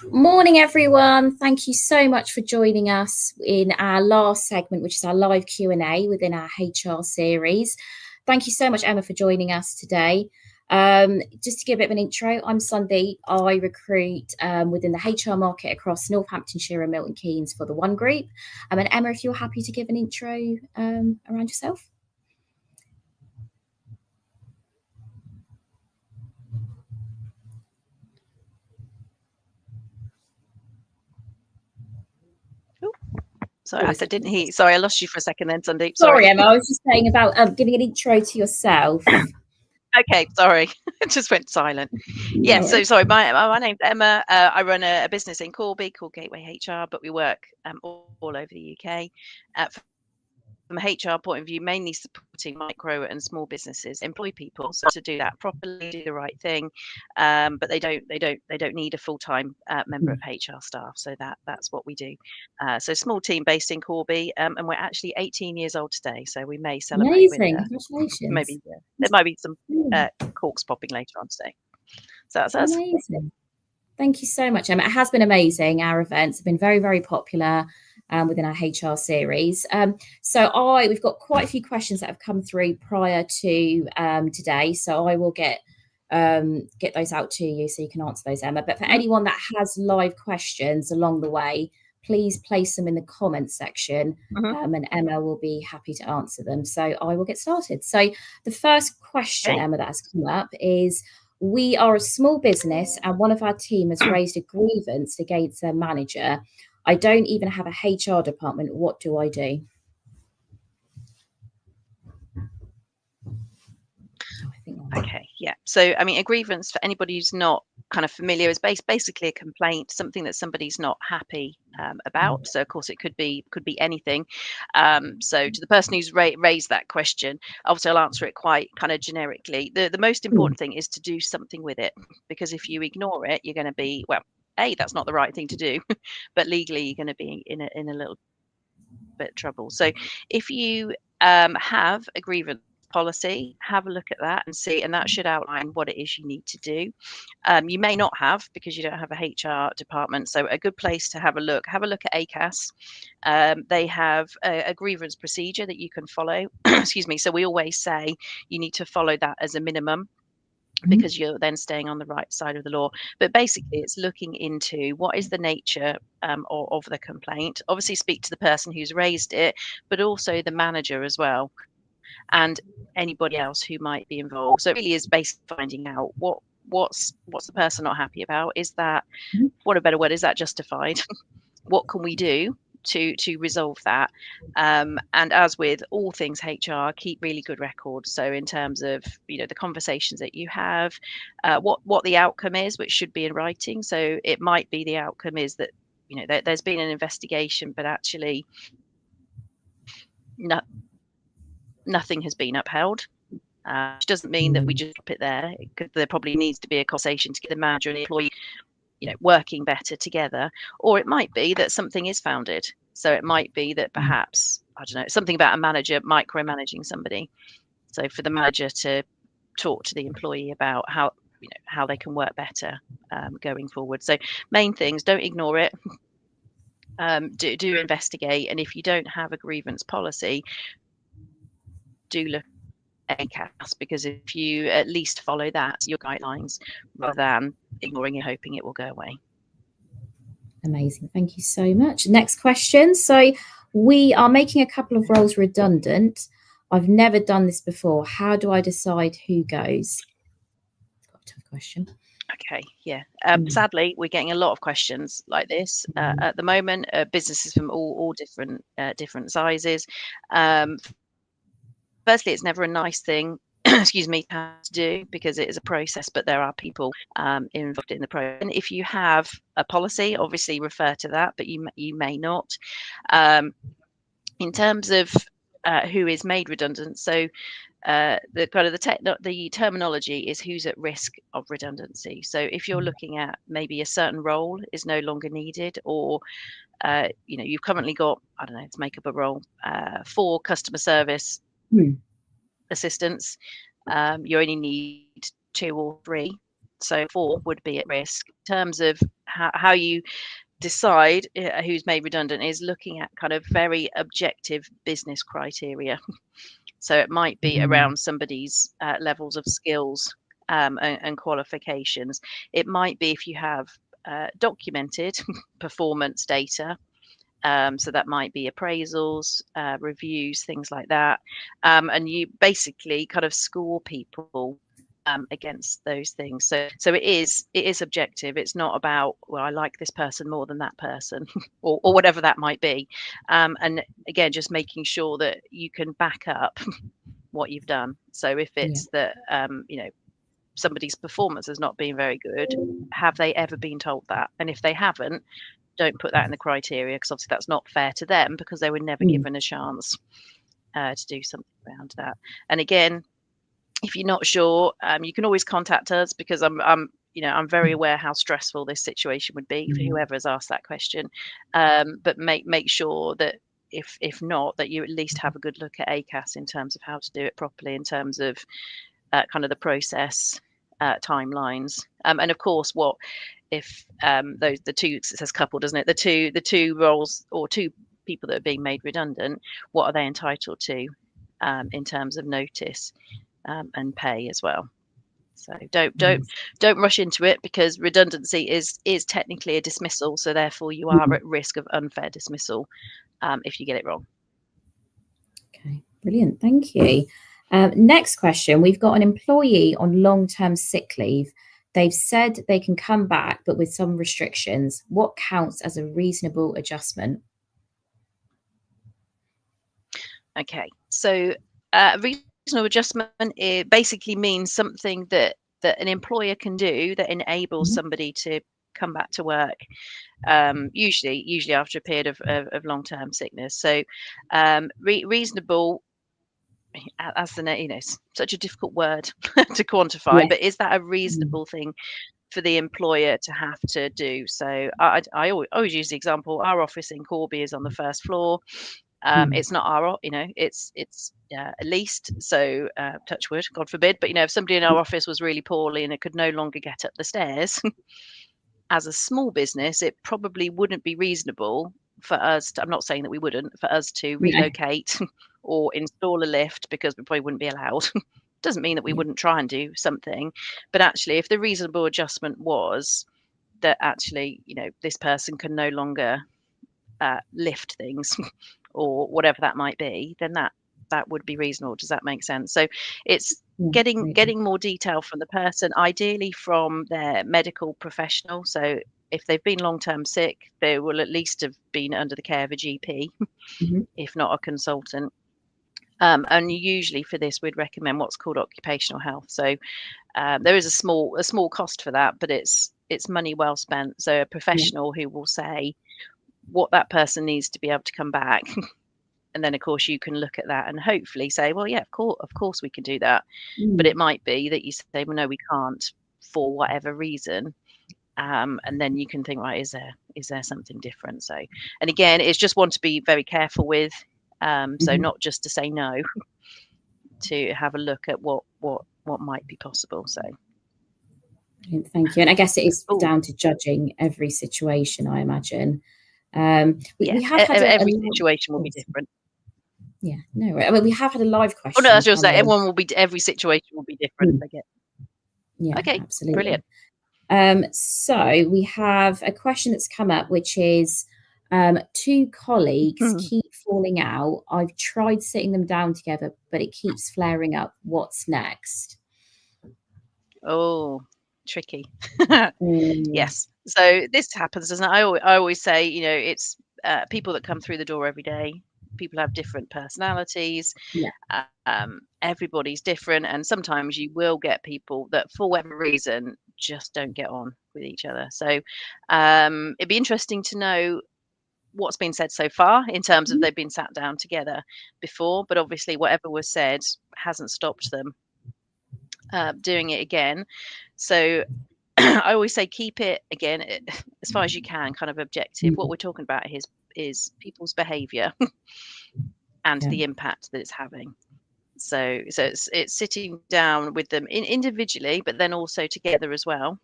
Morning, everyone. Thank you so much for joining us in our last segment, which is our live Q&A within our HR series. Thank you so much, Emma, for joining us today. Just to give a bit of an intro, I'm Sundeep. I recruit within the HR market across Northamptonshire and Milton Keynes for the One Group. And Emma, if you're happy to give an intro around yourself. Sorry, I didn't hear. Sorry, I lost you for a second then, Sundeep. Sorry, Emma. I was just saying about giving an intro to yourself. Okay, sorry, it just went silent. Yeah, so sorry. My name's Emma. I run a business in Corby called Gateway HR, but we work all over the UK. From a HR point of view, mainly supporting micro and small businesses, employ people so to do that properly, do the right thing, but they don't need a full-time member of HR staff. So that's what we do. So small team based in Corby, and we're actually 18 years old today. So we may celebrate. Amazing! Congratulations. Maybe there might be some corks popping later on today. So that's us. Amazing. Thank you so much, Emma. It has been amazing. Our events have been very, very popular within our HR series. We've got quite a few questions that have come through prior to today. So I will get those out to you so you can answer those, Emma. But for anyone that has live questions along the way, please place them in the comments section and Emma will be happy to answer them. So I will get started. So the first question, Emma, that has come up is, we are a small business and one of our team has raised a grievance against their manager. I don't even have a HR department. What do I do? Okay, yeah. So, I mean, a grievance, for anybody who's not kind of familiar, is basically a complaint, something that somebody's not happy about. So, of course, it could be anything. So, to the person who's raised that question, obviously, I'll answer it quite kind of generically. The most important thing is to do something with it, because if you ignore it, you're going to be, well, that's not the right thing to do, but legally, you're going to be in a little bit of trouble. So, if you have a grievance policy, have a look at that and see, and that should outline what it is you need to do. You may not have, because you don't have a HR department, so a good place to have a look at ACAS. They have a grievance procedure that you can follow. Excuse me. So we always say you need to follow that as a minimum, because you're then staying on the right side of the law. But basically, it's looking into what is the nature of the complaint. Obviously, speak to the person who's raised it, but also the manager as well, and anybody else who might be involved. So it really is basically finding out what's the person not happy about. Is that, what a better word, is that justified? What can we do to resolve that? And as with all things HR, keep really good records. So in terms of, the conversations that you have, what the outcome is, which should be in writing. So it might be the outcome is that, there's been an investigation, but actually nothing has been upheld. Which doesn't mean that we just drop it there. There probably needs to be a conversation to get the manager and the employee, working better together. Or it might be that something is founded. So it might be that perhaps, I don't know, something about a manager micromanaging somebody. So for the manager to talk to the employee about how they can work better going forward. So main things, don't ignore it. Do investigate. And if you don't have a grievance policy, do look at ACAS, because if you at least follow that, your guidelines, rather than ignoring it, hoping it will go away. Amazing. Thank you so much. Next question. So we are making a couple of roles redundant. I've never done this before. How do I decide who goes? Quite a tough question. Okay, yeah. Sadly, we're getting a lot of questions like this at the moment. Businesses from all different sizes. Firstly, it's never a nice thing, excuse me, to have to do, because it is a process, but there are people involved in the process. And if you have a policy, obviously refer to that, but you may not. In terms of who is made redundant, so the terminology is who's at risk of redundancy. So if you're looking at maybe a certain role is no longer needed, or you've currently got, I don't know, to make up a role, 4 customer service assistants, you only need 2 or 3, so 4 would be at risk. In terms of how you decide who's made redundant is looking at kind of very objective business criteria. So it might be around somebody's levels of skills and qualifications. It might be if you have documented performance data. So that might be appraisals, reviews, things like that. And you basically kind of score people against those things. So it is objective. It's not about, well, I like this person more than that person, or whatever that might be. And again, just making sure that you can back up what you've done. So if it's that somebody's performance has not been very good, have they ever been told that? And if they haven't, don't put that in the criteria, because obviously that's not fair to them, because they were never given a chance to do something around that. And again, if you're not sure, you can always contact us, because I'm very aware how stressful this situation would be for whoever has asked that question. But make sure that if not, that you at least have a good look at ACAS in terms of how to do it properly, in terms of kind of the process, timelines, and of course, what if the two, it says couple, doesn't it? The two roles, or two people that are being made redundant, what are they entitled to in terms of notice and pay as well? So don't rush into it, because redundancy is technically a dismissal, so therefore you are at risk of unfair dismissal if you get it wrong. Okay, brilliant, thank you. Next question, we've got an employee on long-term sick leave. They've said they can come back, but with some restrictions. What counts as a reasonable adjustment? Okay, so reasonable adjustment, it basically means something that an employer can do that enables somebody to come back to work, usually after a period of long-term sickness. So reasonable, as the such a difficult word to quantify, but is that a reasonable thing for the employer to have to do? So I always use the example, our office in Corby is on the first floor. It's not our, it's leased, so touch wood, God forbid, but if somebody in our office was really poorly and it could no longer get up the stairs, as a small business, it probably wouldn't be reasonable for us to, I'm not saying that we wouldn't, for us to relocate or install a lift, because we probably wouldn't be allowed. Doesn't mean that we wouldn't try and do something, but actually, if the reasonable adjustment was that actually, this person can no longer lift things or whatever that might be, then that would be reasonable. Does that make sense? So it's getting more detail from the person, ideally from their medical professional. So if they've been long-term sick, they will at least have been under the care of a GP, if not a consultant. And usually for this, we'd recommend what's called occupational health. So there is a small cost for that, but it's money well spent. So a professional who will say what that person needs to be able to come back. And then, of course, you can look at that and hopefully say, well, yeah, of course we can do that. But it might be that you say, well, no, we can't for whatever reason. And then you can think, right, is there something different? So, and again, it's just one to be very careful with. So not just to say no, to have a look at what might be possible. So. Thank you. And I guess it is down to judging every situation, I imagine. We have had every situation will be different. Yeah, no, I mean, we have had a live question. Oh no, I was just saying, every situation will be different. Yeah, okay, absolutely. Brilliant. So we have a question that's come up, which is, two colleagues keep falling out. I've tried sitting them down together, but it keeps flaring up. What's next? Oh, tricky. Yes. So this happens, doesn't it? I always say, it's people that come through the door every day. People have different personalities. Everybody's different, and sometimes you will get people that, for whatever reason, just don't get on with each other. So it'd be interesting to know what's been said so far in terms of they've been sat down together before, but obviously whatever was said hasn't stopped them doing it again. So I always say keep it, again, as far as you can, kind of objective. What we're talking about is people's behaviour and the impact that it's having. So it's sitting down with them individually, but then also together as well,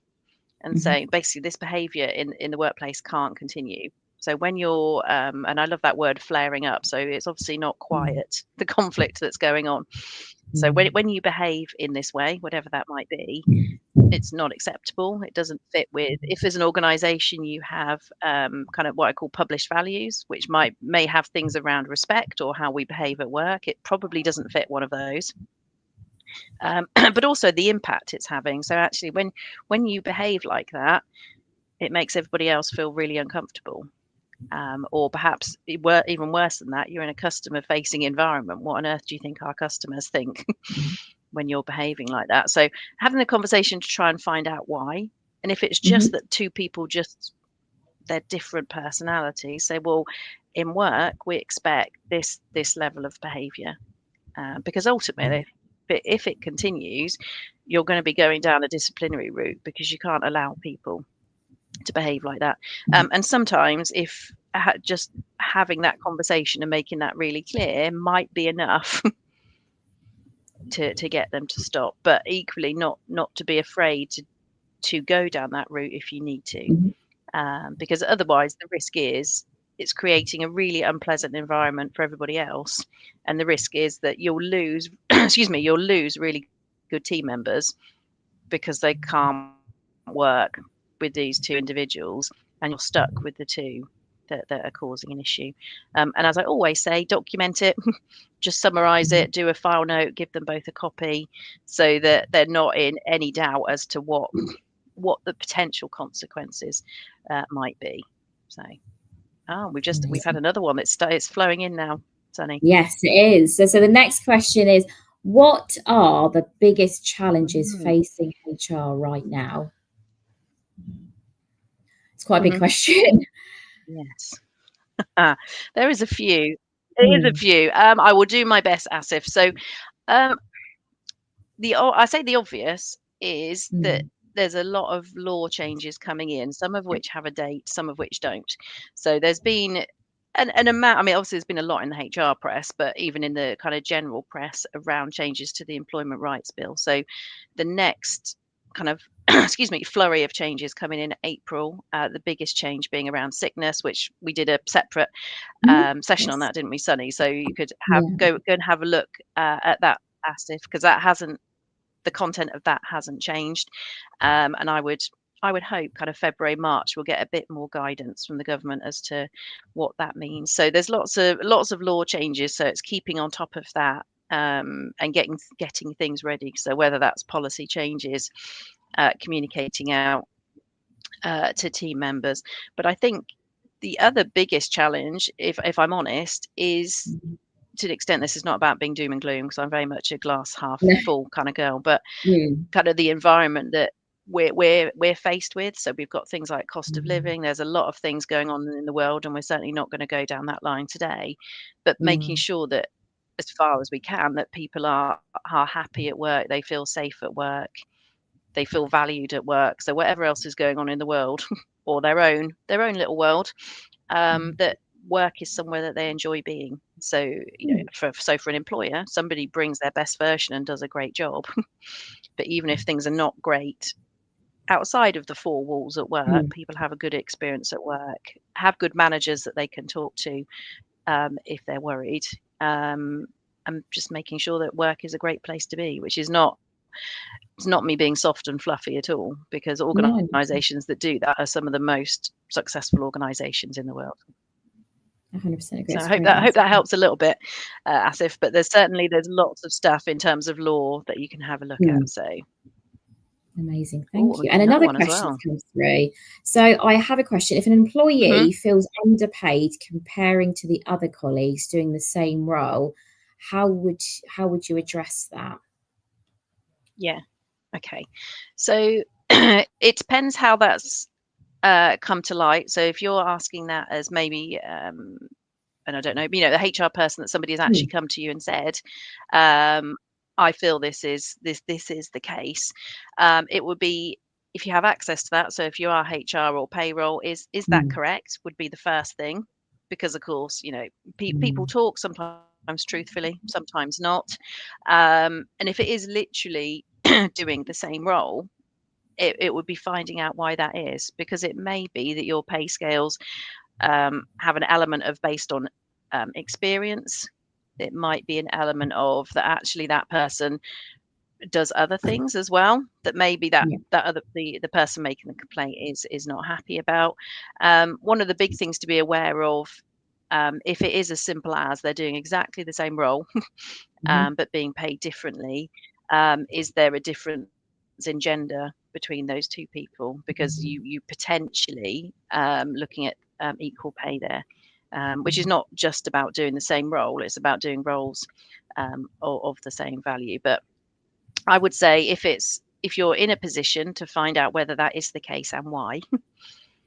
and saying basically this behavior in the workplace can't continue. So when you're, and I love that word, flaring up. So it's obviously not quiet, the conflict that's going on. So when you behave in this way, whatever that might be, it's not acceptable. It doesn't fit with, if as an organization you have kind of what I call published values, which may have things around respect or how we behave at work, it probably doesn't fit one of those. But also the impact it's having. So actually when you behave like that, it makes everybody else feel really uncomfortable. Or perhaps even worse than that, you're in a customer facing environment. What on earth do you think our customers think when you're behaving like that? So having the conversation to try and find out why. And if it's just that two people they're different personalities, say, well, in work we expect this level of behavior, because ultimately if it continues, you're going to be going down a disciplinary route, because you can't allow people to behave like that. And sometimes if just having that conversation and making that really clear might be enough to get them to stop, but equally not to be afraid to go down that route if you need to, because otherwise the risk is it's creating a really unpleasant environment for everybody else, and the risk is that you'll lose you'll lose really good team members because they can't work with these two individuals, and you're stuck with the two that are causing an issue. And as I always say, document it, just summarize it, do a file note, give them both a copy, so that they're not in any doubt as to what the potential consequences might be. So we've had another one it's flowing in now, Sunny. Yes, it is. So the next question is, what are the biggest challenges facing HR right now? It's quite a big question. Yes. There is a few. There is a few. I will do my best, Asif. So I say the obvious is that there's a lot of law changes coming in, some of which have a date, some of which don't. So there's been an amount, I mean, obviously there's been a lot in the HR press, but even in the kind of general press around changes to the Employment Rights Bill. So the next kind of flurry of changes coming in April, the biggest change being around sickness, which we did a separate session on that, didn't we, Sunny? So you could go and have a look at that, Asif, because the content of that hasn't changed, and I would hope kind of February, March we'll get a bit more guidance from the government as to what that means. So there's lots of law changes, so it's keeping on top of that, and getting things ready. So whether that's policy changes, communicating out to team members. But I think the other biggest challenge, if I'm honest, is, to the extent this is not about being doom and gloom, because I'm very much a glass half full kind of girl, but kind of the environment that we're faced with. So we've got things like cost of living. There's a lot of things going on in the world, and we're certainly not going to go down that line today. But making sure that, as far as we can, that people are happy at work, they feel safe at work, they feel valued at work. So whatever else is going on in the world, or their own little world, that work is somewhere that they enjoy being. So for an employer, somebody brings their best version and does a great job. But even if things are not great outside of the four walls at work, people have a good experience at work, have good managers that they can talk to if they're worried, and just making sure that work is a great place to be, which is not, it's not me being soft and fluffy at all, because organizations that do that are some of the most successful organizations in the world. 100% agree. So I hope that helps a little bit, Asif. But there's lots of stuff in terms of law that you can have a look at. So amazing, thank you. And another question comes through. So I have a question: if an employee feels underpaid comparing to the other colleagues doing the same role, how would you address that? Yeah. Okay. So it depends how that's come to light. So if you're asking that as maybe, and I don't know, the HR person, that somebody has actually come to you and said, I feel this is the case. It would be, if you have access to that. So if you are HR or payroll, is that correct? Would be the first thing, because of course, people talk sometimes truthfully, sometimes not. And if it is literally doing the same role, it would be finding out why that is, because it may be that your pay scales have an element of based on experience. It might be an element of that actually that person does other things as well, that maybe Yeah. that other the person making the complaint is not happy about. One of the big things to be aware of, if it is as simple as they're doing exactly the same role Hmm. but being paid differently, is there a difference in gender between those two people? Because you potentially looking at equal pay there, which is not just about doing the same role; it's about doing roles of the same value. But I would say if you're in a position to find out whether that is the case and why,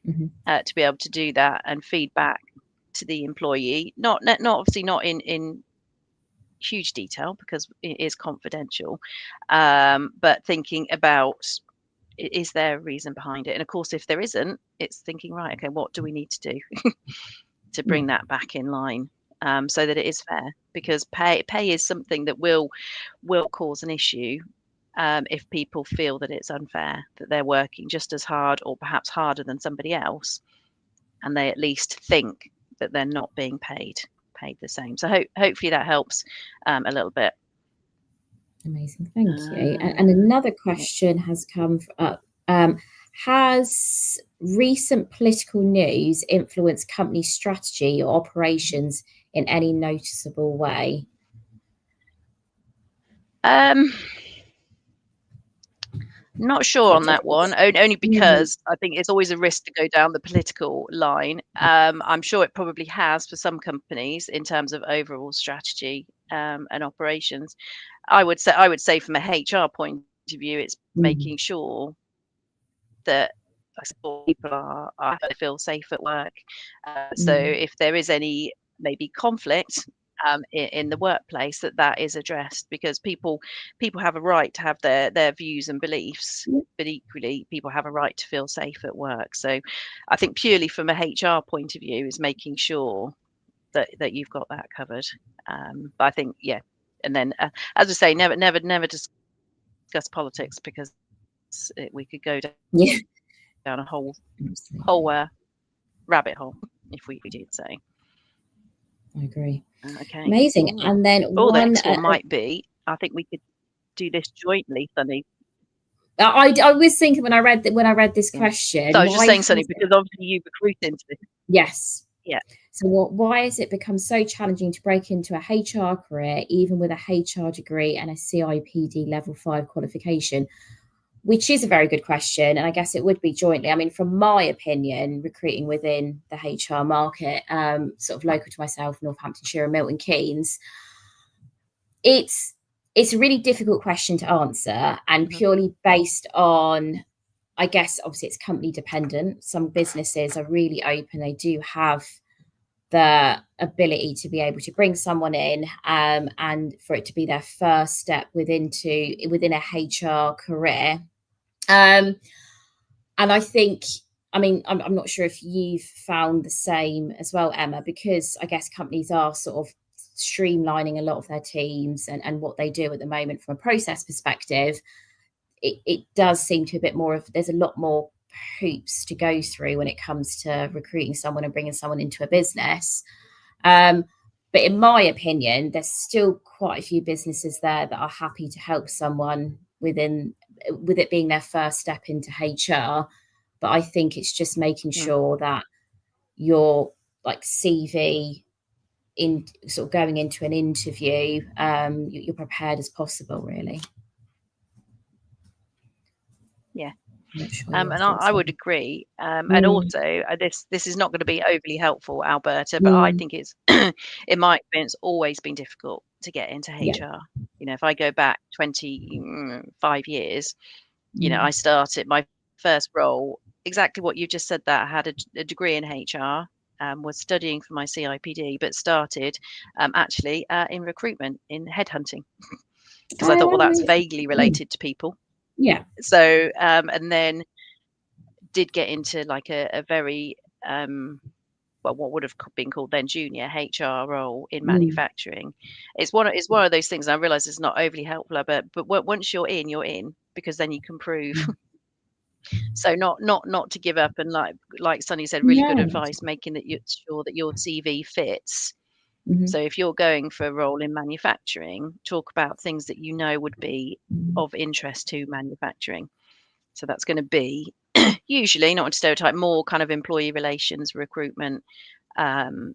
Hmm. to be able to do that and feedback to the employee, not obviously not in huge detail because it is confidential, but thinking about is there a reason behind it? And of course, if there isn't, it's thinking, right, okay, what do we need to do to Yeah. bring that back in line, so that it is fair? Because pay is something that will cause an issue if people feel that it's unfair, that they're working just as hard or perhaps harder than somebody else, and they at least think that they're not being paid the same. So hopefully that helps a little bit. Amazing, thank you. And Uh, another yeah. question has come up. Has recent political news influenced company strategy or operations in any noticeable way? Um, Not sure I on that one, only Mhm. because I think it's always a risk to go down the political line. I'm sure it probably has for some companies in terms of overall strategy and operations. I would say from a HR point of view, it's Mhm. making sure that I support people are feel safe at work. So Mhm. if there is any maybe conflict in the workplace, that is addressed, because people have a right to have their views and beliefs, Yeah. but equally people have a right to feel safe at work. So I think purely from a HR point of view is making sure that you've got that covered. But I think yeah, and then as I say, never discuss politics, because we could go Yeah, down a whole absolutely. rabbit hole if we did so. I agree. Okay. Amazing. Oh, And then oh, the one, next one might be. I think we could do this jointly, Sunny. I was thinking when I read this Yeah. So question, I was just why saying, has Sunny, it, because obviously you recruit into this. yes. Yeah. So why has it become so challenging to break into a HR career, even with a HR degree and a CIPD level 5 qualification? Which is a very good question. And I guess it would be jointly. I mean, from my opinion, recruiting within the HR market, sort of local to myself, Northamptonshire and Milton Keynes, it's it's a really difficult question to answer, and Hmm. purely based on, I guess, obviously it's company dependent. Some businesses are really open. They do have the ability to be able to bring someone in, and for it to be their first step within a HR career. Um, and I think, I mean, I'm not sure if you've found the same as well, Emma, because I guess companies are sort of streamlining a lot of their teams and what they do at the moment from a process perspective. It does seem to be a bit more of, there's a lot more hoops to go through when it comes to recruiting someone and bringing someone into a business. Um, but in my opinion, there's still quite a few businesses there that are happy to help someone with it being their first step into HR. But I think it's just making Mm. sure that your like CV in sort of going into an interview, you're prepared as possible. Really, Yeah. I'm not sure your And I thoughts would on. agree. And Mm, also, this is not going to be overly helpful, Alberta, but I mm, think it's, in my experience, always been difficult to get into yeah. HR. If I go back 25 years, Mm, I started my first role, exactly what you just said, that I had a degree in HR, was studying for my CIPD, but started actually in recruitment, in headhunting, because I thought, well, that's vaguely mm, related to people. yeah. So, and then did get into like a very, well, what would have been called then junior HR role in Mm, manufacturing. It's one of those things. I realize it's not overly helpful, but once you're in, because then you can prove mm, So not to give up, and like Sunny said, really good No. advice, making that you're sure that your CV fits. Mhm. So if you're going for a role in manufacturing, talk about things that you know would be Mhm. of interest to manufacturing. So that's going to be usually, not to stereotype, more kind of employee relations, recruitment, um,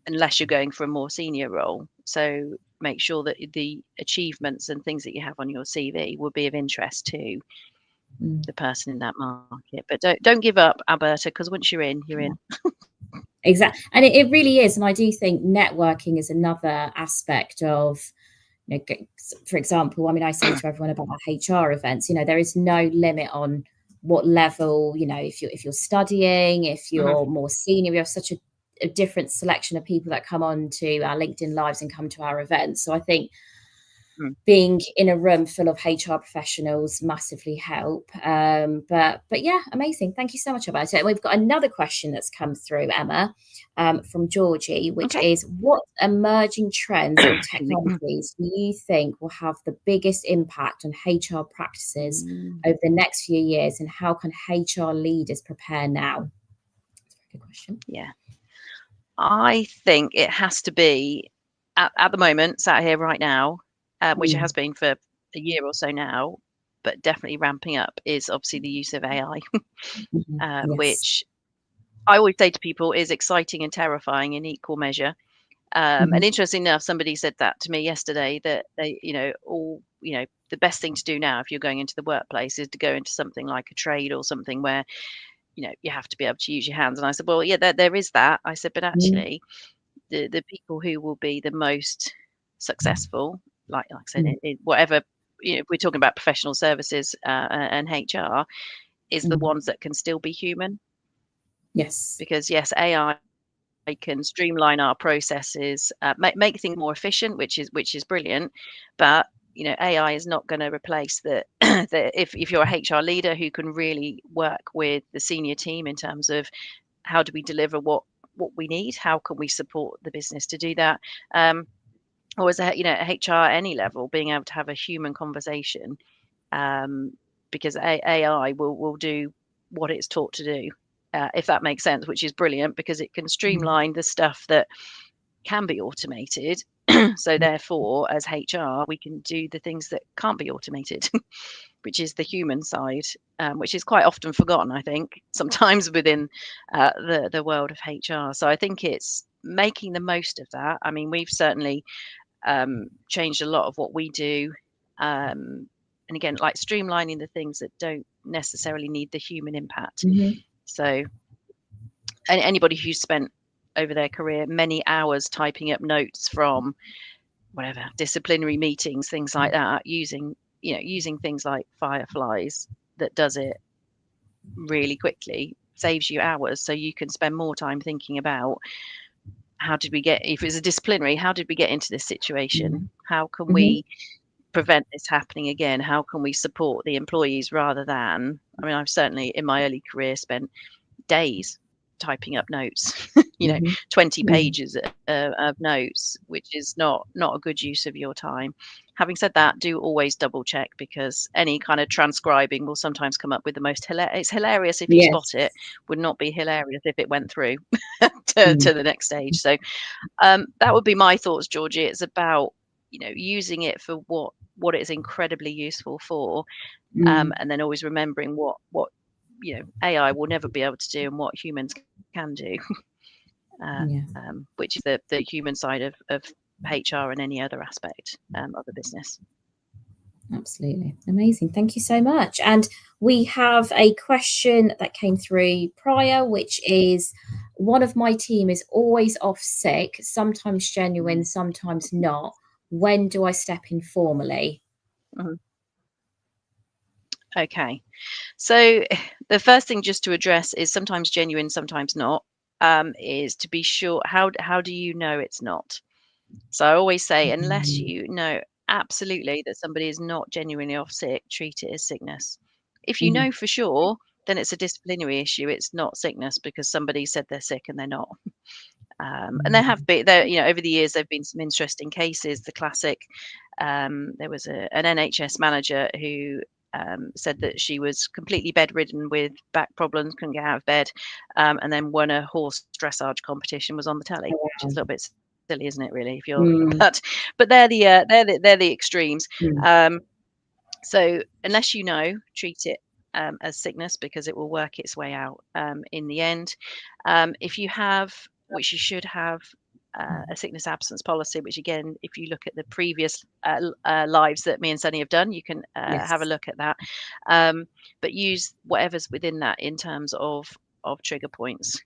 unless you're going for a more senior role. So make sure that the achievements and things that you have on your CV will be of interest to Mm. the person in that market. But don't give up, Alberta, because once you're in, you're Yeah. in. Exactly. And it really is. And I do think networking is another aspect of, for example, I mean, I say to everyone about our HR events, there is no limit on what level, if you're studying, if Mhm, you're more senior. We have such a different selection of people that come on to our LinkedIn lives and come to our events. So I think mm. being in a room full of HR professionals massively help. But yeah, amazing. Thank you so much about it. We've got another question that's come through, Emma, from Georgie, which Okay. is, what emerging trends or Excuse me. technologies do you think will have the biggest impact on HR practices Mm, over the next few years, and how can HR leaders prepare now? That's a very good question. yeah. I think it has to be at the moment, sat here right now, which it Mm. has been for a year or so now, but definitely ramping up, is obviously the use of AI, Mhm. Yes. which I always say to people is exciting and terrifying in equal measure. And Mhm. interesting enough, somebody said that to me yesterday, that they, the best thing to do now if you're going into the workplace is to go into something like a trade or something where, you have to be able to use your hands. And I said, well, yeah, there is that. I said, but Mm. actually, the people who will be the most successful, like I said, Mm. in whatever, if we're talking about professional services and HR, is the Mm. ones that can still be human. Yes. Because yes, AI can streamline our processes, make things more efficient, which is brilliant. But AI is not going to replace if you're a HR leader who can really work with the senior team in terms of how do we deliver what we need, how can we support the business to do that, or as a HR any level, being able to have a human conversation, um, because AI will do what it's taught to do, if that makes sense, which is brilliant because it can Mm. streamline the stuff that can be automated. So therefore, as HR, we can do the things that can't be automated, which is the human side, which is quite often forgotten, I think, sometimes within the world of HR. So I think it's making the most of that. I mean, we've certainly changed a lot of what we do. And again, like streamlining the things that don't necessarily need the human impact. Mhm. So anybody who's spent over their career many hours typing up notes from whatever disciplinary meetings, things like that, using things like Fireflies that does it really quickly, saves you hours, so you can spend more time thinking about how did we get, if it's a disciplinary, how did we get into this situation, Mm. how can Mhm. we prevent this happening again, how can we support the employees, rather than, I mean, I've certainly in my early career spent days typing up notes, Mhm. 20 Mm. pages of notes, which is not a good use of your time. Having said that, do always double check, because any kind of transcribing will sometimes come up with the most hilarious. It's hilarious if you spot Yes. it, would not be hilarious if it went through to, Mm. to the next stage. So that would be my thoughts, Georgie. It's about using it for what it is incredibly useful for, Mm. and then always remembering what AI will never be able to do and what humans can do, Yeah, which is the human side of HR and any other aspect of the business. absolutely. Amazing. Thank you so much. And we have a question that came through prior, which is, one of my team is always off sick, sometimes genuine, Mm. sometimes not. When do I step in formally? Mhm. Okay, so the first thing just to address is sometimes genuine, sometimes not. Is to be sure, how do you know it's not? So I always say, unless Mm. you know absolutely that somebody is not genuinely off sick, treat it as sickness. If you Mhm. know for sure, then it's a disciplinary issue. It's not sickness because somebody said they're sick and they're not. And there have Mm. been there, over the years, there've been some interesting cases. The classic, there was an NHS manager who said that she was completely bedridden with back problems, couldn't get out of bed, and then won a horse dressage competition, was on the telly, Oh, which is a wow. little bit silly, isn't it? Really, if you're, but they're the extremes. So unless you know, treat it as sickness, because it will work its way out in the end. If you have, which you should have, a sickness absence policy, which again, if you look at the previous lives that me and Sunny have done, you can have a Yes. look at that. But use whatever's within that in terms of trigger points,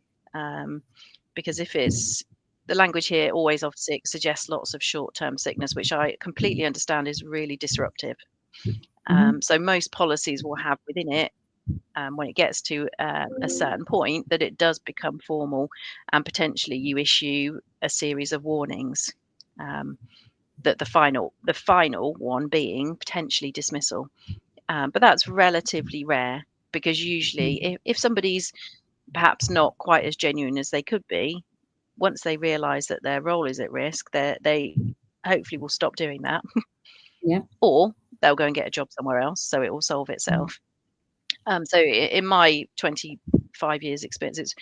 because if it's the language here, always off sick, suggests lots of short-term sickness, which I completely understand is really disruptive. So most policies will have within it, when it gets to a certain point, that it does become formal, and potentially you issue a series of warnings, that the final one being potentially dismissal. But that's relatively rare, because usually if somebody's perhaps not quite as genuine as they could be, once they realize that their role is at risk, they hopefully will stop doing that. Yeah. Or they'll go and get a job somewhere else, so it will solve itself. So in my 25 years experience, it's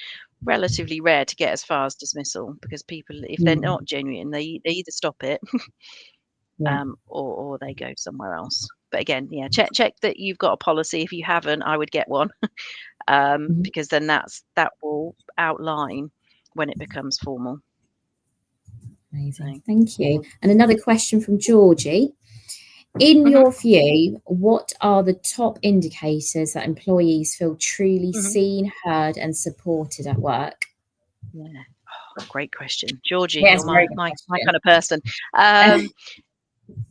relatively rare to get as far as dismissal, because people, if they're not genuine, they either stop it, or they go somewhere else. But again, yeah, check that you've got a policy. If you haven't, I would get one, because then that will outline when it becomes formal. Amazing. Thank you. And another question from Georgie. In your view, what are the top indicators that employees feel truly seen, heard, and supported at work? Yeah, great question, Georgie. Yes, You're my kind of person.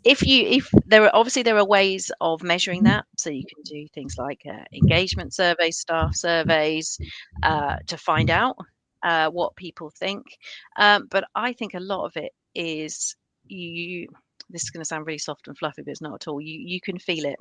If there are ways of measuring that, so you can do things like engagement surveys, staff surveys, to find out what people think. But I think a lot of it is this is going to sound really soft and fluffy, but it's not at all. You can feel it.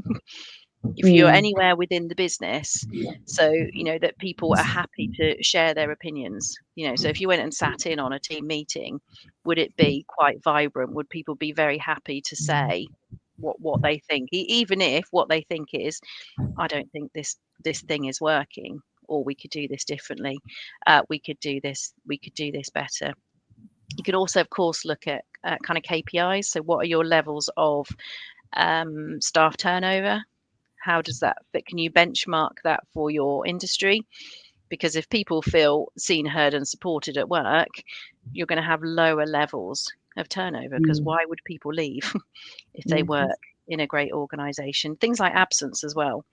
If you're anywhere within the business, so that people are happy to share their opinions. So if you went and sat in on a team meeting, would it be quite vibrant? Would people be very happy to say what they think, even if what they think is, I don't think this thing is working, or we could do this differently, we could do this better. You could also, of course, look at kind of KPIs. So what are your levels of staff turnover? How does that fit? Can you benchmark that for your industry? Because if people feel seen, heard, and supported at work, you're going to have lower levels of turnover, because why would people leave if they work in a great organization? Things like absence as well.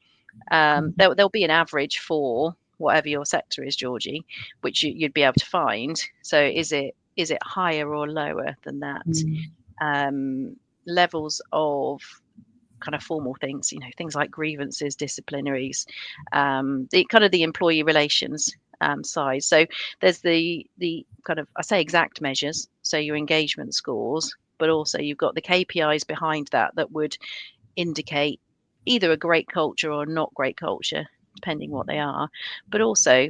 There'll be an average for whatever your sector is, Georgie, which you'd be able to find. So is it higher or lower than that? Levels of kind of formal things, things like grievances, disciplinaries, the kind of the employee relations side. So there's the kind of, I say, exact measures, so your engagement scores, but also you've got the KPIs behind that would indicate either a great culture or not great culture, depending what they are. But also,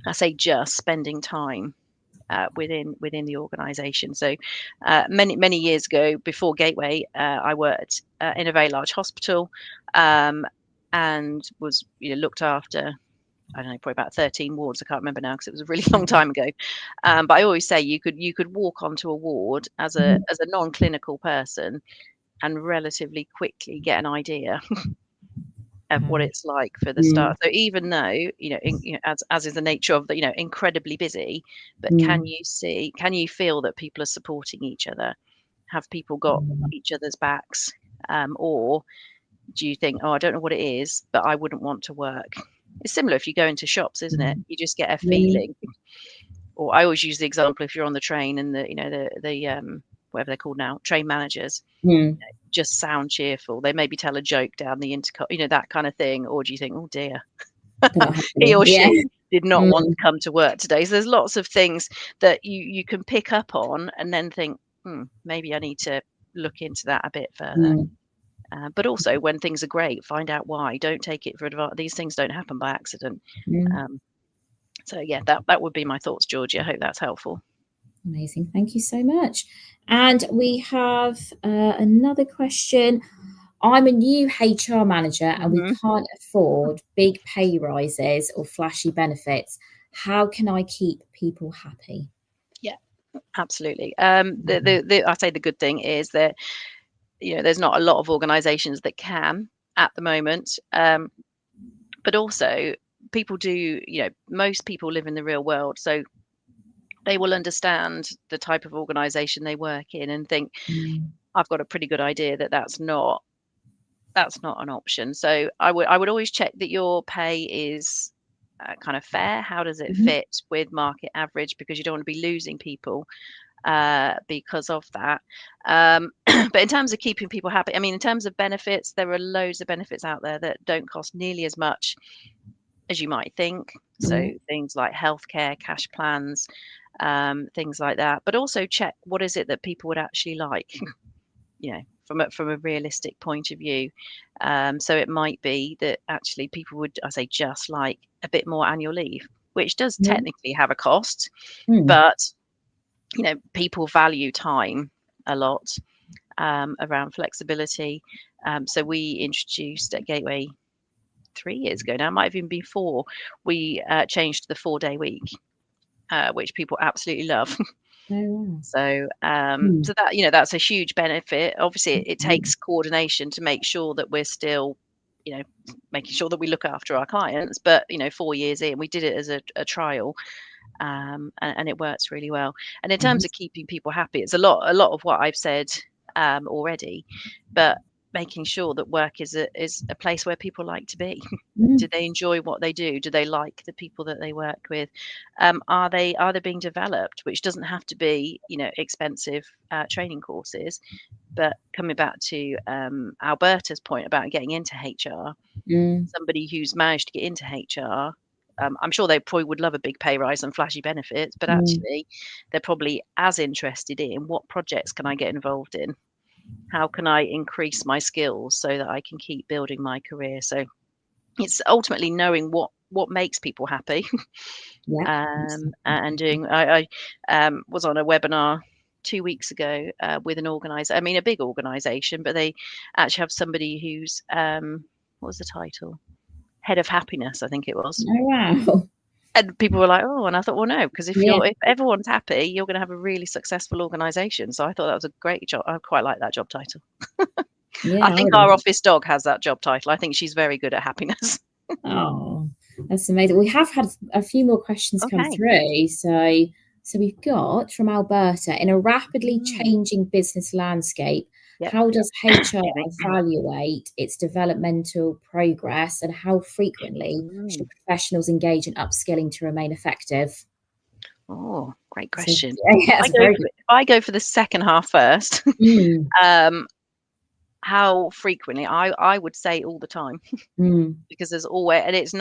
I say, just spending time within the organisation. So many years ago, before Gateway, I worked in a very large hospital, and was looked after, I don't know, probably about 13 wards. I can't remember now because it was a really long time ago. But I always say you could walk onto a ward as a non-clinical person and relatively quickly get an idea of what it's like for the staff. So even though as is the nature of the incredibly busy, but can you feel that people are supporting each other? Have people got each other's backs, or do you think, oh, I don't know what it is, but I wouldn't want to work? It's similar if you go into shops, isn't it? You just get a feeling. Or I always use the example, if you're on the train and the whatever they're called now, train managers, just sound cheerful. They maybe tell a joke down the intercom, that kind of thing. Or do you think, oh dear, he or she did not want to come to work today? So there's lots of things that you can pick up on and then think, maybe I need to look into that a bit further. But also, when things are great, find out why. Don't take it for advantage. These things don't happen by accident. So yeah, that would be my thoughts, Georgie. I hope that's helpful. Amazing. Thank you so much. And we have another question. I'm a new HR manager and we Mhm. can't afford big pay rises or flashy benefits. How can I keep people happy? Yeah, absolutely. I'd say the good thing is that, there's not a lot of organizations that can at the moment. But also people do, most people live in the real world, so they will understand the type of organization they work in and think, Mm. I've got a pretty good idea that that's not an option. So I would always check that your pay is kind of fair. How does it Mhm. fit with market average? Because you don't want to be losing people because of that. But in terms of keeping people happy, I mean, in terms of benefits, there are loads of benefits out there that don't cost nearly as much as you might think. So Yeah. things like healthcare, cash plans, things like that. But also check what is it that people would actually like, from a realistic point of view. So it might be that actually people would, I say, just like a bit more annual leave, which does Yeah. technically have a cost, Mm. but people value time a lot, around flexibility. So we introduced at Gateway 3 years ago now, might have even been four, we changed to the 4-day week, which people absolutely love. Oh, wow. So that, that's a huge benefit. Obviously, it Mm. takes coordination to make sure that we're still, you know, making sure that we look after our clients. But 4 years in, we did it as a trial, and it works really well. And in terms Mhm. of keeping people happy, it's a lot of what I've said already, but making sure that work is a place where people like to be. Do Mm. they enjoy what they do? Do they like the people that they work with? Are they being developed? Which doesn't have to be expensive training courses. But coming back to Alberta's point about getting into HR, Mm. somebody who's managed to get into HR, I'm sure they probably would love a big pay rise and flashy benefits, but Mm. actually they're probably as interested in what projects can I get involved in? How can I increase my skills so that I can keep building my career? So it's ultimately knowing what makes people happy. Yeah. And doing. I was on a webinar 2 weeks ago with an organizer. I mean, a big organization, but they actually have somebody who's what was the title? Head of happiness, I think it was. Oh, wow. And people were like, "Oh," and I thought, "Well, no, because if Yeah. you're if everyone's happy, you're going to have a really successful organization." So I thought that was a great job. I quite like that job title. I Yeah. I think would our love. office dog has that job title. I think she's very good at happiness. Oh, that's amazing. We have had a few more questions come Okay. through. So we've got from Alberta, in a rapidly Mm, changing business landscape, yep. how does HR Excuse me. evaluate its developmental progress and how frequently should Mm. professionals engage in upskilling to remain effective? Oh, great So question. yeah, I that's a go very for good. if I go for the second half first, Mm. um, how frequently? I would say all the time, Mm. because there's always, and it's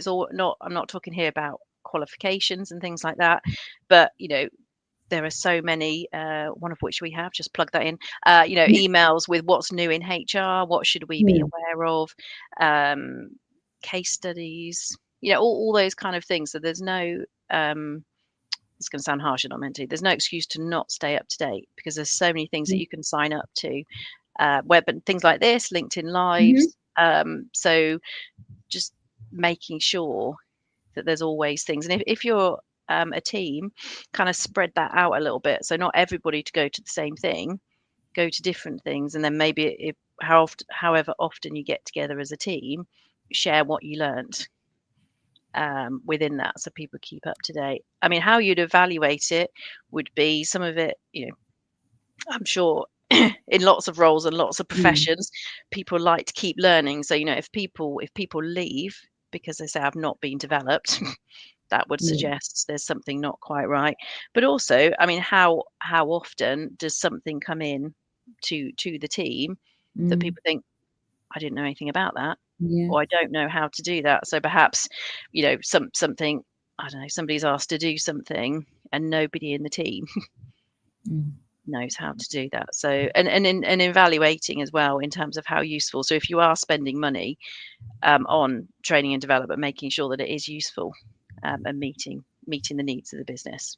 all not, I'm not talking here about qualifications and things like that, but there are so many, one of which we have, just plug that in, Yeah. emails with what's new in HR, what should we be Mm. aware of, um, case studies, all those kind of things. So there's no, it's going to sound harsh, and not meant to. There's no excuse to not stay up to date because there's so many things that Mm. you can sign up to, web and things like this, LinkedIn Mhm. Lives. So just making sure that there's always things, and if you're a team, kind of spread that out a little bit. So not everybody to go to the same thing, go to different things, and then maybe however often you get together as a team, share what you learned within that, so people keep up to date. I mean, how you'd evaluate it would be some of it, I'm sure in lots of roles and lots of Mm. professions, people like to keep learning. So, if people leave because they say I've not been developed, that would Yeah. suggest there's something not quite right. But also, I mean, how often does something come in to the team that Mm. people think, I didn't know anything about that, Yeah. or I don't know how to do that. So perhaps, something, I don't know, somebody's asked to do something and nobody in the team Mm. knows how to do that. So, and evaluating as well in terms of how useful. So if you are spending money on training and development, making sure that it is useful, and meeting the needs of the business.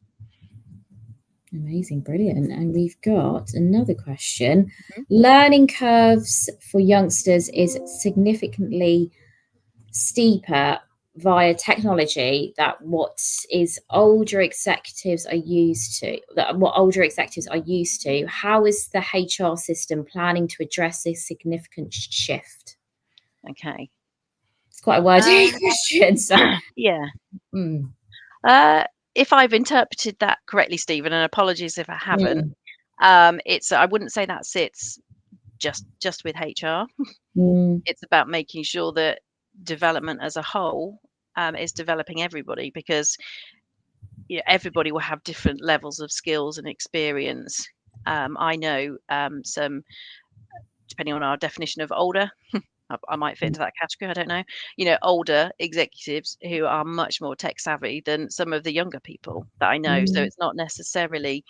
Amazing, brilliant. And we've got another question. Mhm. Learning curves for youngsters is significantly steeper via technology that what older executives are used to. How is the HR system planning to address this significant shift? Okay. It's quite a wordy question. So, Yeah. mm, If I've interpreted that correctly, Stephen, and apologies if I haven't, mm, I wouldn't say that sits just with HR. mm, It's about making sure that development as a whole is developing everybody, because everybody will have different levels of skills and experience. I know some, depending on our definition of older, I might fit into that category. I don't know. Older executives who are much more tech savvy than some of the younger people that I know. So mm, it's not necessarily,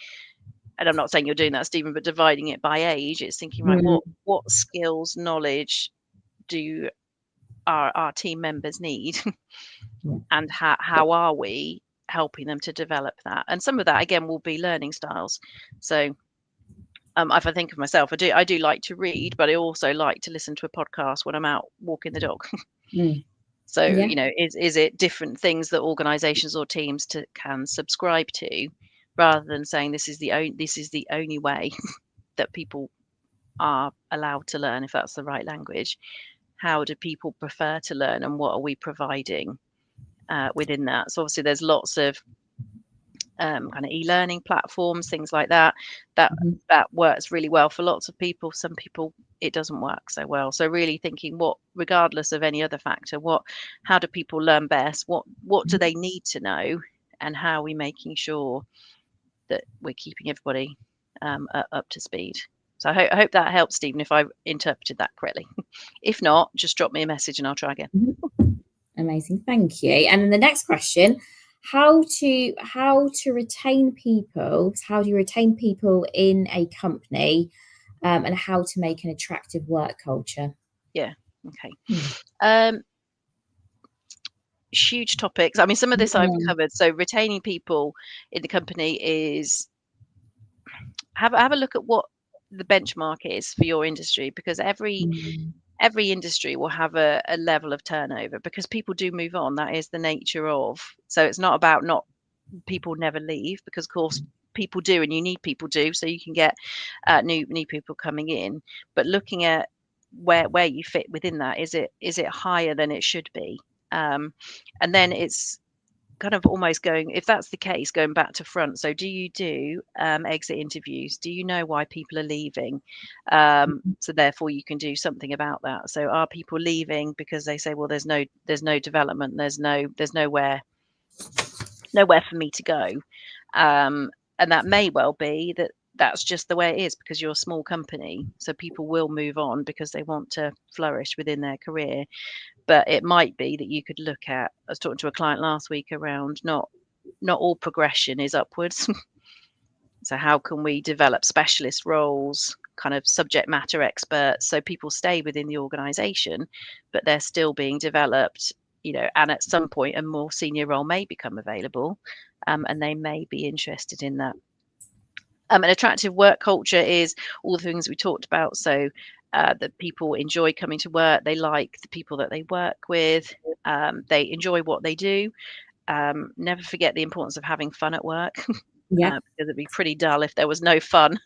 and I'm not saying you're doing that, Stephen, but dividing it by age. It's thinking, right, mm, what skills, knowledge do our team members need, yeah. and how are we helping them to develop that? And some of that again will be learning styles. So if I think of myself, I do like to read, but I also like to listen to a podcast when I'm out walking the dog. Mm, So, yeah. is it different things that organizations or teams can subscribe to, rather than saying this is the only way that people are allowed to learn, if that's the right language? How do people prefer to learn, and what are we providing within that? So obviously there's lots of kind of e-learning platforms, things like that, that Mhm, that works really well for lots of people. Some people it doesn't work so well. So really thinking, what, regardless of any other factor, how do people learn best? What do mhm. they need to know, and how are we making sure that we're keeping everybody up to speed? So I hope that helps, Stephen, if I interpreted that correctly. If not, just drop me a message and I'll try again. Amazing, thank you. And then the next question: how to retain people? How do you retain people in a company, and how to make an attractive work culture? Yeah. Okay. Mm. Um, Huge topics. I mean, some of this I've Mm, covered. So retaining people in the company is, have a look at what the benchmark is for your industry, because mm, every industry will have a level of turnover, because people do move on. That is the nature of. So it's not about not people never leave, because of course people do, and you need people do, so you can get new people coming in. But looking at where you fit within that, is it higher than it should be? And then it's kind of almost going, if that's the case, going back to front. So do you do exit interviews? Do you know why people are leaving? So therefore you can do something about that. So are people leaving because they say, well, there's no development, there's nowhere for me to go? And that may well be that that's just the way it is, because you're a small company, so people will move on because they want to flourish within their career. But it might be that you could look at, I was talking to a client last week around, not all progression is upwards. So how can we develop specialist roles, kind of subject matter experts, so people stay within the organization, but they're still being developed, and at some point a more senior role may become available, and they may be interested in that. An attractive work culture is all the things we talked about. So that people enjoy coming to work, they like the people that they work with, they enjoy what they do. Never forget the importance of having fun at work, yeah. because it'd be pretty dull if there was no fun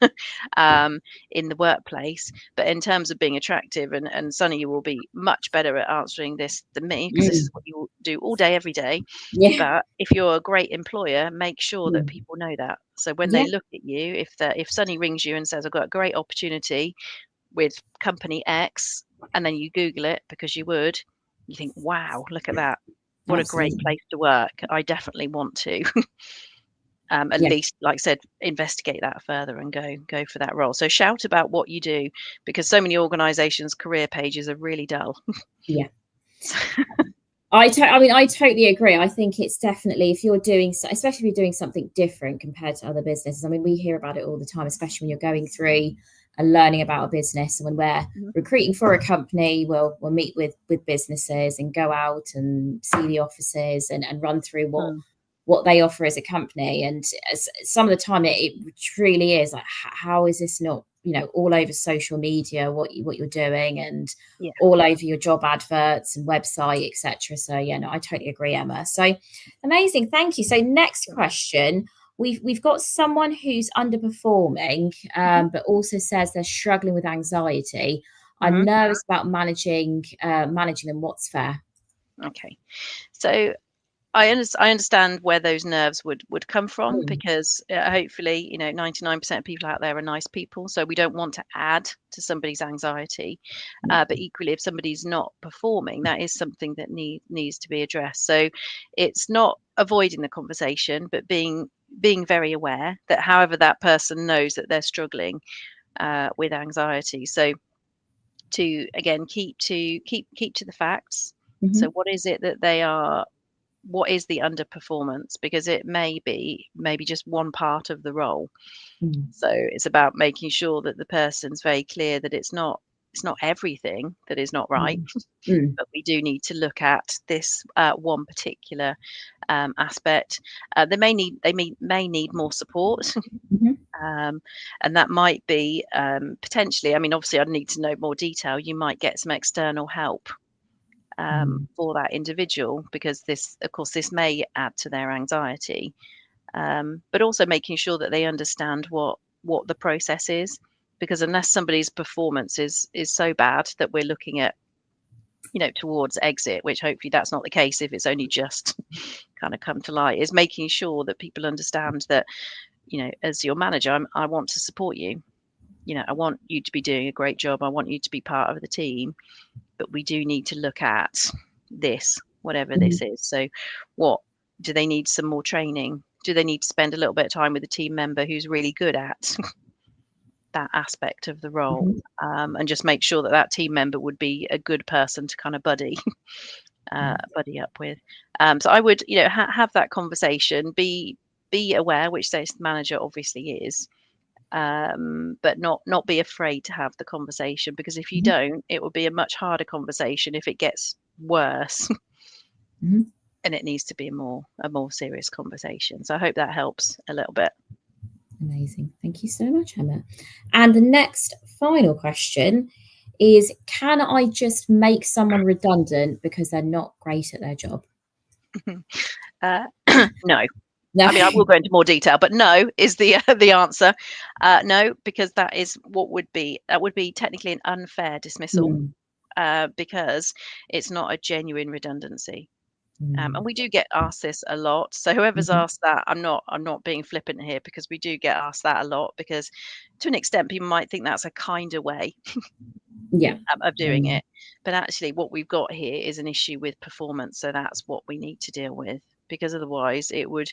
in the workplace. But in terms of being attractive, and Sunny, you will be much better at answering this than me, because this is Mm, what you do all day, every day. yeah. But if you're a great employer, make sure that Mm, people know that. So when they yeah. look at you, if Sunny rings you and says, I've got a great opportunity with company X, and then you Google it, because you would, you think, wow, look at that. What a great Absolutely. place to work. I definitely want to. At Yeah. least, like I said, investigate that further and go for that role. So shout about what you do, because so many organizations' career pages are really dull. Yeah. I totally agree. I think it's definitely, if you're doing, especially if you're doing something different compared to other businesses. I mean, we hear about it all the time, especially when you're going through and learning about a business. And when we're Mhm. recruiting for a company, we'll meet with businesses and go out and see the offices and run through what Mm. what they offer as a company. And some of the time it truly is like, how is this not, all over social media, what you're doing, and Yeah. all over your job adverts and website, etc. So yeah, no, I totally agree, Emma. So amazing, thank you. So next question. We've got someone who's underperforming, but also says they're struggling with anxiety. I'm nervous about managing them. What's fair? Okay. So I understand where those nerves would come from, because hopefully, 99% of people out there are nice people. So we don't want to add to somebody's anxiety. But equally, if somebody's not performing, that is something that needs to be addressed. So it's not avoiding the conversation, but being very aware that however that person knows that they're struggling with anxiety. So to again keep to the facts. So what is it that they are, what is the underperformance, because it may be maybe just one part of the role. So it's about making sure that the person's very clear that it's not everything that is not right, but we do need to look at this one particular aspect. They may need more support. And that might be potentially, I mean, obviously I'd need to know more detail. You might get some external help for that individual, because this, of course, this may add to their anxiety, but also making sure that they understand what the process is, because unless somebody's performance is so bad that we're looking at, towards exit, which hopefully that's not the case if it's only just kind of come to light, is making sure that people understand that, as your manager, I want to support you. I want you to be doing a great job. I want you to be part of the team, but we do need to look at this, whatever this is. So what do they need? Some more training? Do they need to spend a little bit of time with a team member who's really good at that aspect of the role, and just make sure that that team member would be a good person to kind of buddy up with. So I would, have that conversation, be aware, which the manager obviously is, but not be afraid to have the conversation, because if you don't, it will be a much harder conversation if it gets worse. And it needs to be a more serious conversation. So I hope that helps a little bit. Amazing, thank you so much, Emma. And the next final question is, can I just make someone redundant because they're not great at their job? No. I mean, I will go into more detail, but no is the answer. No, because that would be technically an unfair dismissal, because it's not a genuine redundancy. And we do get asked this a lot. So whoever's asked that, I'm not being flippant here, because we do get asked that a lot, because to an extent people might think that's a kinder way of doing it. But actually what we've got here is an issue with performance. So that's what we need to deal with, because otherwise it would,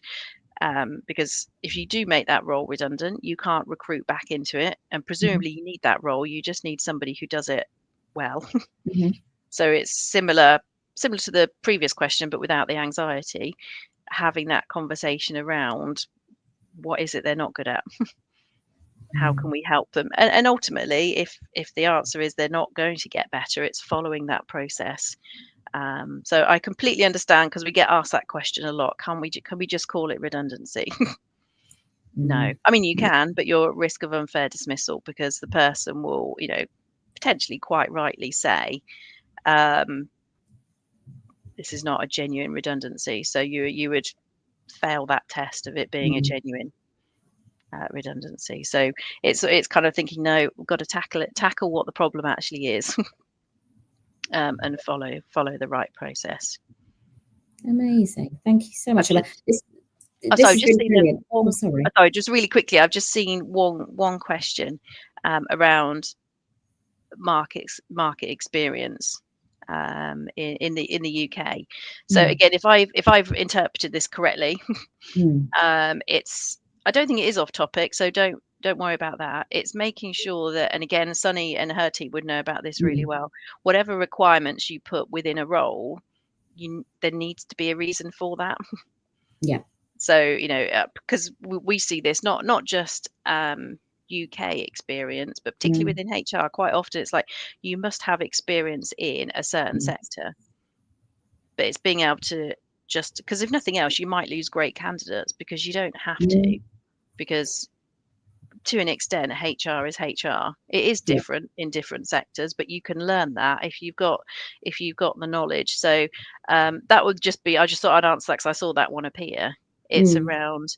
because if you do make that role redundant, you can't recruit back into it. And presumably you need that role. You just need somebody who does it well. So it's similar to the previous question, but without the anxiety, having that conversation around what is it they're not good at. How can we help them? And ultimately, if the answer is they're not going to get better, it's following that process. So I completely understand, because we get asked that question a lot. Can we just call it redundancy? No, I mean, you can, but you're at risk of unfair dismissal, because the person will, potentially quite rightly say, this is not a genuine redundancy. So you would fail that test of it being a genuine redundancy. So it's kind of thinking, no, we've got to tackle what the problem actually is, and follow the right process. Amazing, thank you so much. Just really quickly, I've just seen one question around market experience in the UK. So again, if I've interpreted this correctly, it's, I don't think it is off topic, so don't worry about that. It's making sure that, and again, Sunny and her team would know about this really well, whatever requirements you put within a role, there needs to be a reason for that. So because we see this not just UK experience, but particularly within HR, quite often it's like you must have experience in a certain sector, but it's being able to just because if nothing else, you might lose great candidates because you don't have to, because to an extent, HR is HR. It is Yeah. different in different sectors, but you can learn that if you've got the knowledge. So that would just be. I just thought I'd answer that because I saw that one appear. It's around,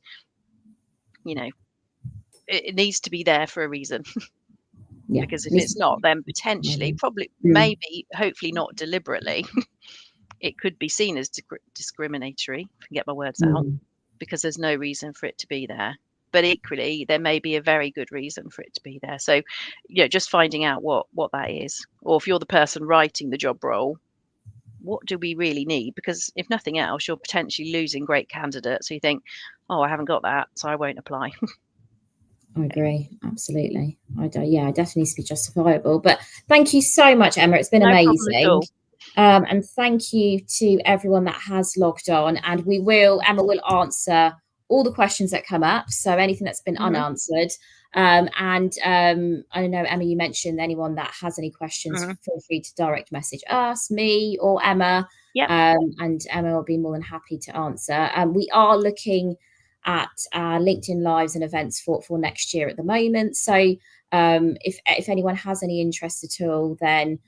it needs to be there for a reason. Yeah. Because if it's not, then potentially, probably, maybe, hopefully not deliberately, it could be seen as discriminatory. If I can get my words out, because there's no reason for it to be there. But equally, there may be a very good reason for it to be there. So, just finding out what that is, or if you're the person writing the job role, what do we really need? Because if nothing else, you're potentially losing great candidates. So you think, oh, I haven't got that, so I won't apply. I agree, absolutely. I definitely needs to be justifiable. But thank you so much, Emma. It's been amazing. And thank you to everyone that has logged on. And Emma will answer all the questions that come up. So anything that's been unanswered. I know, Emma, you mentioned anyone that has any questions, feel free to direct message us, me, or Emma. And Emma will be more than happy to answer. We are looking at LinkedIn Lives and events for next year at the moment. So if anyone has any interest at all, then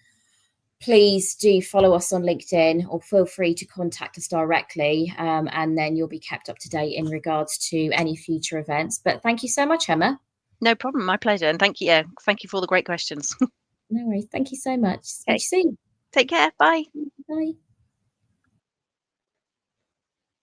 please do follow us on LinkedIn or feel free to contact us directly, and then you'll be kept up to date in regards to any future events. But thank you so much, Emma. No problem, my pleasure. And thank you for all the great questions. No worries. Thank you so much. Speak soon. Take care. Bye. Bye.